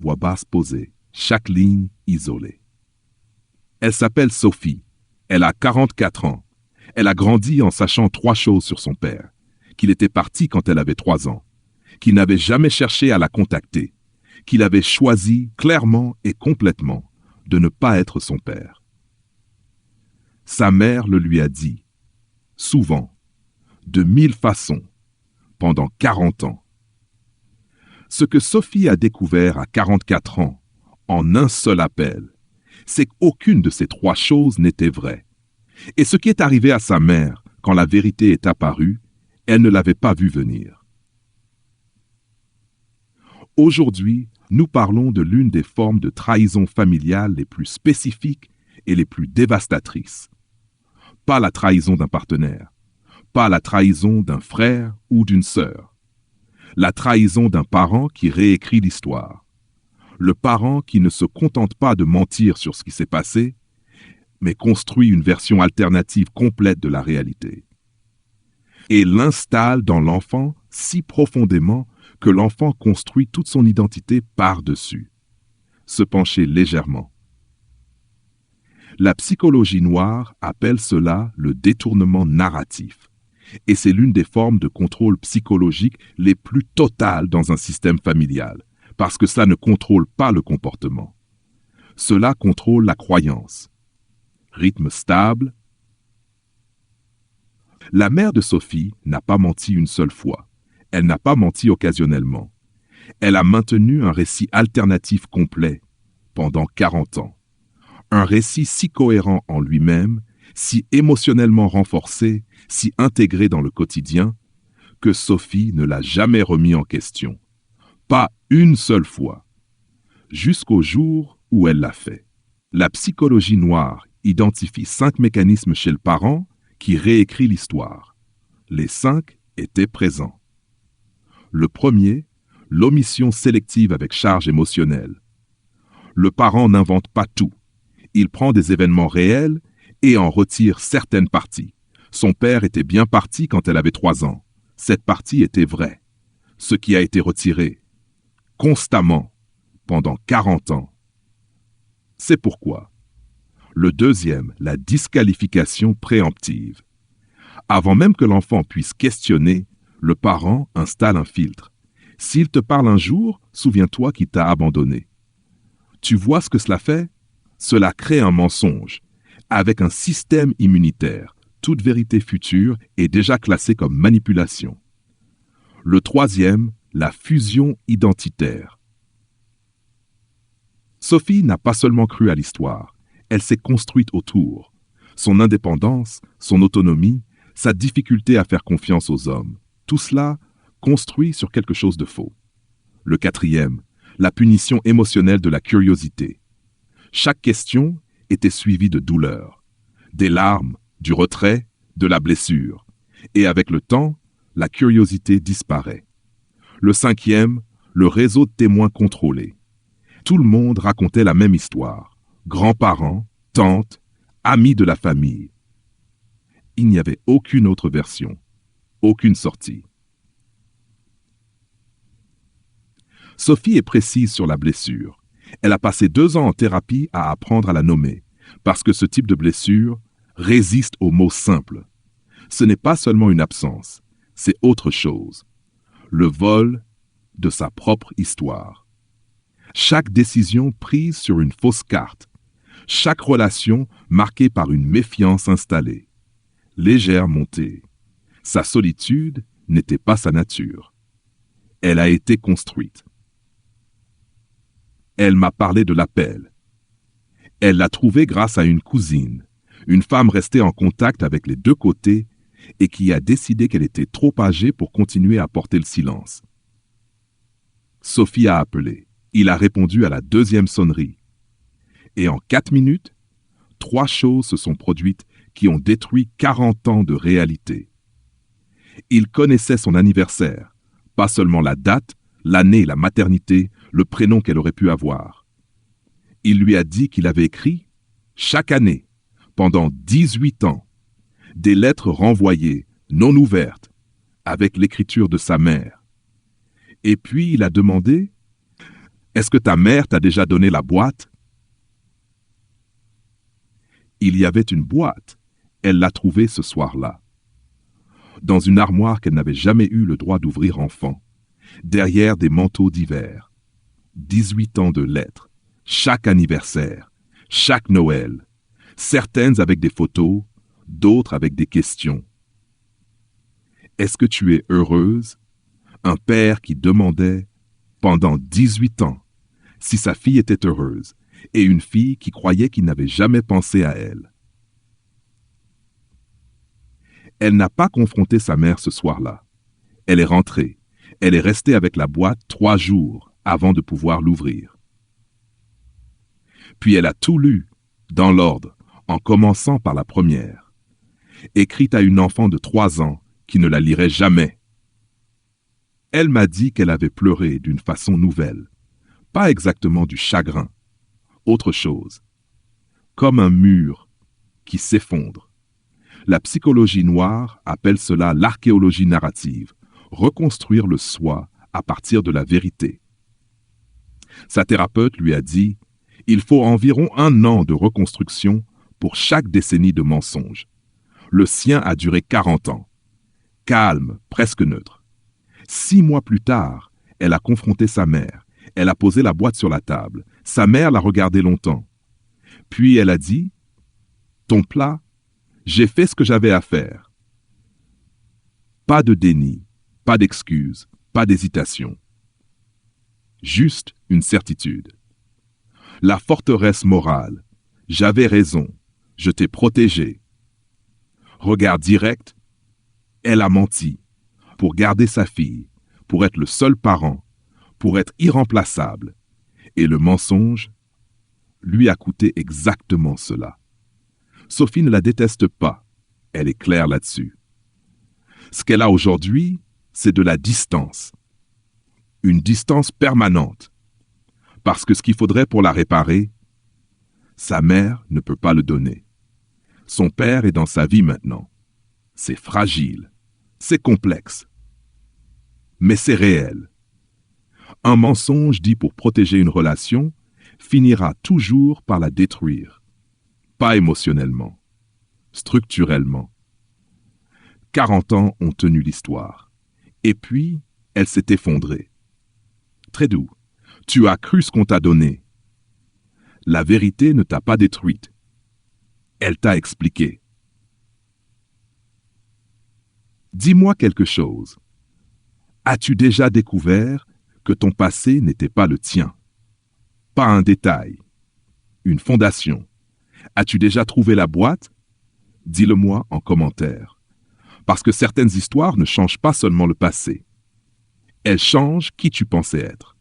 voix basse posée, chaque ligne isolée. Elle s'appelle Sophie. Elle a 44 ans. Elle a grandi en sachant 3 choses sur son père. Qu'il était parti quand elle avait 3 ans. Qu'il n'avait jamais cherché à la contacter. Qu'il avait choisi clairement et complètement de ne pas être son père. Sa mère le lui a dit, souvent, de 1000 façons, pendant 40 ans. Ce que Sophie a découvert à 44 ans, en un seul appel, c'est qu'aucune de ces 3 choses n'était vraie. Et ce qui est arrivé à sa mère, quand la vérité est apparue, elle ne l'avait pas vu venir. Aujourd'hui, nous parlons de l'une des formes de trahison familiale les plus spécifiques et les plus dévastatrices. Pas la trahison d'un partenaire, pas la trahison d'un frère ou d'une sœur. La trahison d'un parent qui réécrit l'histoire. Le parent qui ne se contente pas de mentir sur ce qui s'est passé, mais construit une version alternative complète de la réalité. Et l'installe dans l'enfant si profondément que l'enfant construit toute son identité par-dessus. Se pencher légèrement. La psychologie noire appelle cela le détournement narratif. Et c'est l'une des formes de contrôle psychologique les plus totales dans un système familial, parce que cela ne contrôle pas le comportement. Cela contrôle la croyance. Rythme stable. La mère de Sophie n'a pas menti une seule fois. Elle n'a pas menti occasionnellement. Elle a maintenu un récit alternatif complet pendant 40 ans. Un récit si cohérent en lui-même, si émotionnellement renforcé, si intégré dans le quotidien, que Sophie ne l'a jamais remis en question. Pas une seule fois. Jusqu'au jour où elle l'a fait. La psychologie noire identifie 5 mécanismes chez le parent qui réécrit l'histoire. Les 5 étaient présents. Le premier, l'omission sélective avec charge émotionnelle. Le parent n'invente pas tout. Il prend des événements réels et en retire certaines parties. Son père était bien parti quand elle avait 3 ans. Cette partie était vraie. Ce qui a été retiré, constamment, pendant 40 ans. C'est pourquoi. Le deuxième, la disqualification préemptive. Avant même que l'enfant puisse questionner, le parent installe un filtre. S'il te parle un jour, souviens-toi qu'il t'a abandonné. Tu vois ce que cela fait? Cela crée un mensonge. Avec un système immunitaire, toute vérité future est déjà classée comme manipulation. Le troisième, la fusion identitaire. Sophie n'a pas seulement cru à l'histoire, elle s'est construite autour. Son indépendance, son autonomie, sa difficulté à faire confiance aux hommes, tout cela construit sur quelque chose de faux. Le quatrième, la punition émotionnelle de la curiosité. Chaque question était suivie de douleur, des larmes, du retrait, de la blessure. Et avec le temps, la curiosité disparaît. Le cinquième, le réseau de témoins contrôlés. Tout le monde racontait la même histoire. Grands-parents, tantes, amis de la famille. Il n'y avait aucune autre version, aucune sortie. Sophie est précise sur la blessure. Elle a passé 2 ans en thérapie à apprendre à la nommer, parce que ce type de blessure résiste aux mots simples. Ce n'est pas seulement une absence, c'est autre chose. Le vol de sa propre histoire. Chaque décision prise sur une fausse carte. Chaque relation marquée par une méfiance installée. Légère montée. Sa solitude n'était pas sa nature. Elle a été construite. Elle m'a parlé de l'appel. Elle l'a trouvé grâce à une cousine, une femme restée en contact avec les 2 côtés et qui a décidé qu'elle était trop âgée pour continuer à porter le silence. Sophie a appelé. Il a répondu à la 2e sonnerie. Et en 4 minutes, 3 choses se sont produites qui ont détruit 40 ans de réalité. Il connaissait son anniversaire, pas seulement la date, l'année, la maternité, le prénom qu'elle aurait pu avoir. Il lui a dit qu'il avait écrit, chaque année, pendant 18 ans, des lettres renvoyées, non ouvertes, avec l'écriture de sa mère. Et puis il a demandé, Est-ce que ta mère t'a déjà donné la boîte? Il y avait une boîte. Elle l'a trouvée ce soir-là, dans une armoire qu'elle n'avait jamais eu le droit d'ouvrir enfant, derrière des manteaux d'hiver. 18 ans de lettres, chaque anniversaire, chaque Noël, certaines avec des photos, d'autres avec des questions. Est-ce que tu es heureuse? Un père qui demandait, pendant 18 ans, si sa fille était heureuse, et une fille qui croyait qu'il n'avait jamais pensé à elle. Elle n'a pas confronté sa mère ce soir-là. Elle est rentrée. Elle est restée avec la boîte 3 jours avant de pouvoir l'ouvrir. Puis elle a tout lu, dans l'ordre, en commençant par la première, écrite à une enfant de 3 ans qui ne la lirait jamais. Elle m'a dit qu'elle avait pleuré d'une façon nouvelle, pas exactement du chagrin, autre chose, comme un mur qui s'effondre. La psychologie noire appelle cela l'archéologie narrative, reconstruire le soi à partir de la vérité. Sa thérapeute lui a dit « Il faut environ 1 an de reconstruction pour chaque décennie de mensonges. Le sien a duré 40 ans. Calme, presque neutre. 6 mois plus tard, elle a confronté sa mère. Elle a posé la boîte sur la table. Sa mère l'a regardée longtemps. Puis elle a dit « Ton plat, j'ai fait ce que j'avais à faire. » Pas de déni, pas d'excuse, pas d'hésitation. Juste une certitude. La forteresse morale. J'avais raison. Je t'ai protégé. Regard direct. Elle a menti. Pour garder sa fille. Pour être le seul parent. Pour être irremplaçable. Et le mensonge lui a coûté exactement cela. Sophie ne la déteste pas. Elle est claire là-dessus. Ce qu'elle a aujourd'hui, c'est de la distance. Une distance permanente. Parce que ce qu'il faudrait pour la réparer, sa mère ne peut pas le donner. Son père est dans sa vie maintenant. C'est fragile. C'est complexe. Mais c'est réel. Un mensonge dit pour protéger une relation finira toujours par la détruire. Pas émotionnellement, structurellement. 40 ans ont tenu l'histoire. Et puis, elle s'est effondrée. Très doux. Tu as cru ce qu'on t'a donné. La vérité ne t'a pas détruite. Elle t'a expliqué. Dis-moi quelque chose. As-tu déjà découvert que ton passé n'était pas le tien? Pas un détail. Une fondation. As-tu déjà trouvé la boîte? Dis-le-moi en commentaire. Parce que certaines histoires ne changent pas seulement le passé. Elles changent qui tu pensais être.